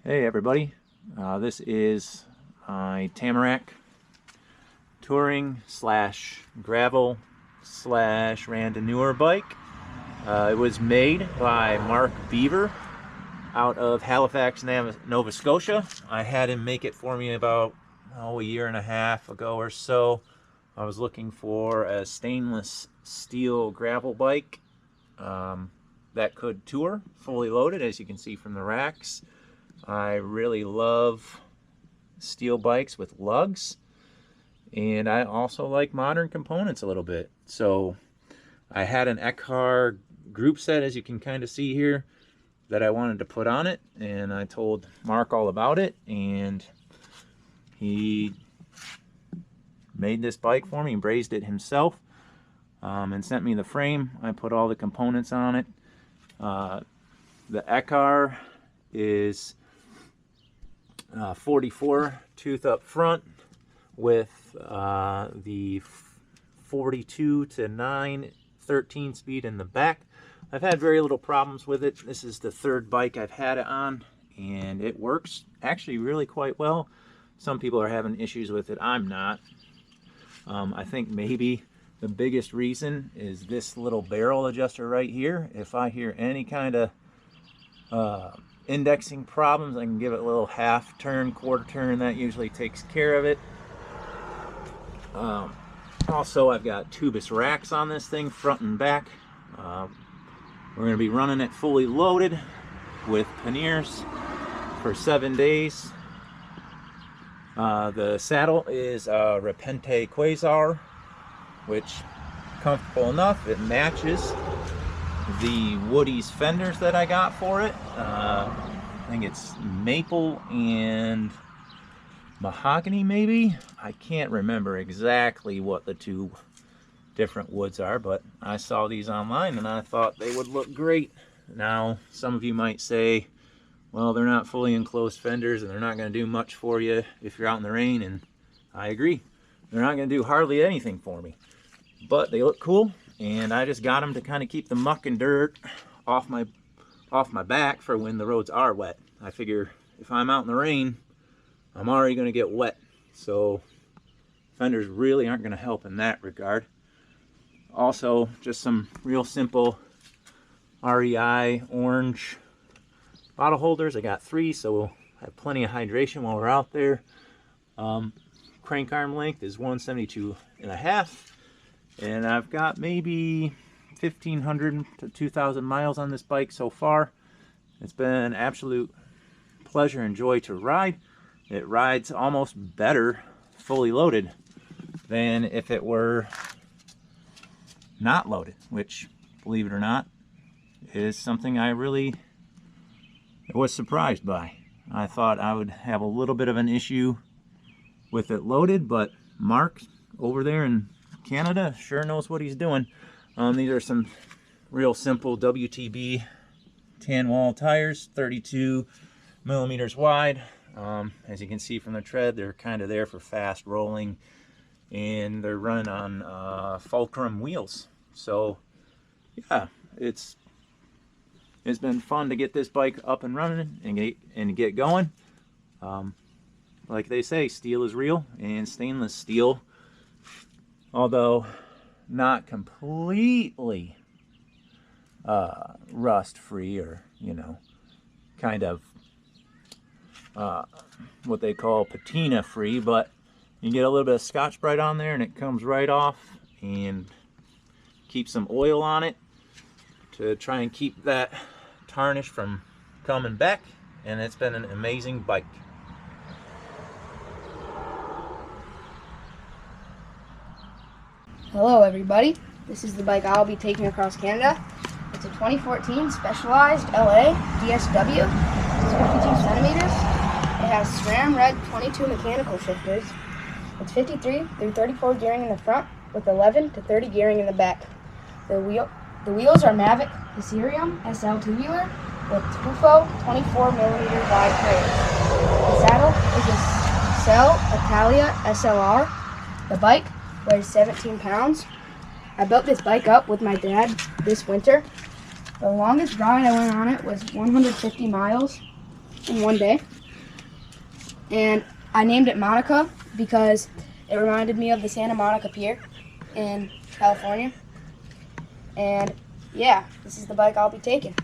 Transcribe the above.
Hey everybody, this is my Tamarack touring slash gravel slash randonneur bike. It was made by Mark Beaver out of Halifax, Nova Scotia. I had him make it for me about a year and a half ago or so. I was looking for a stainless steel gravel bike that could tour fully loaded, as you can see from the racks. I really love steel bikes with lugs, and I also like modern components a little bit. So I had an Ekar group set, as you can kind of see here, that I wanted to put on it, and I told Mark all about it, and he made this bike for me and brazed it himself, and sent me the frame. I put all the components on it. The Ekar is 44 tooth up front with the 42 to 9 13 speed in the back. I've had very little problems with it. This is the third bike I've had it on, and it works actually really quite well. Some people are having issues with it. I'm not. I think maybe the biggest reason is this little barrel adjuster right here. If I hear any kind of indexing problems, I can give it a little half turn, quarter turn. That usually takes care of it. Also, I've got tubus racks on this thing, front and back. We're going to be running it fully loaded with panniers for 7 days. The saddle is a Repente Quasar, which comfortable enough. It matches the Woody's fenders that I got for it. I think it's maple and mahogany, maybe. I can't remember exactly what the two different woods are, but I saw these online and I thought they would look great. Now, some of you might say, well, they're not fully enclosed fenders and they're not going to do much for you if you're out in the rain, and I agree. They're not going to do hardly anything for me, but they look cool. And I just got them to kind of keep the muck and dirt off my back for when the roads are wet. I figure if I'm out in the rain, I'm already going to get wet. So fenders really aren't going to help in that regard. Also, just some real simple REI orange bottle holders. I got 3, so we'll have plenty of hydration while we're out there. Crank arm length is 172.5. And I've got maybe 1,500 to 2,000 miles on this bike so far. It's been an absolute pleasure and joy to ride. It rides almost better fully loaded than if it were not loaded, which, believe it or not, is something I really was surprised by. I thought I would have a little bit of an issue with it loaded, but Mark over there in Canada sure knows what he's doing. These are some real simple WTB tan wall tires, 32 millimeters wide. As you can see from the tread, they're kind of there for fast rolling, and they're running on Fulcrum wheels. So yeah, it's been fun to get this bike up and running and get going. Like they say, steel is real, and stainless steel, although not completely rust free, or kind of what they call patina free, but you get a little bit of Scotch-Brite on there and it comes right off, and keep some oil on it to try and keep that tarnish from coming back, and it's been an amazing bike. Hello everybody, this is the bike I'll be taking across Canada. It's a 2014 Specialized LA DSW. It's 52 centimeters. It has SRAM Red 22 mechanical shifters. It's 53 through 34 gearing in the front with 11 to 30 gearing in the back. The wheels are Mavic Ethereum SL tubular with Tufo 24 millimeter wide tires. The saddle is a Cell Italia SLR. The bike weighs 17 pounds. I built this bike up with my dad this winter. The longest ride I went on it was 150 miles. in one day. And I named it Monica because it reminded me of the Santa Monica Pier in California. And yeah, this is the bike I'll be taking.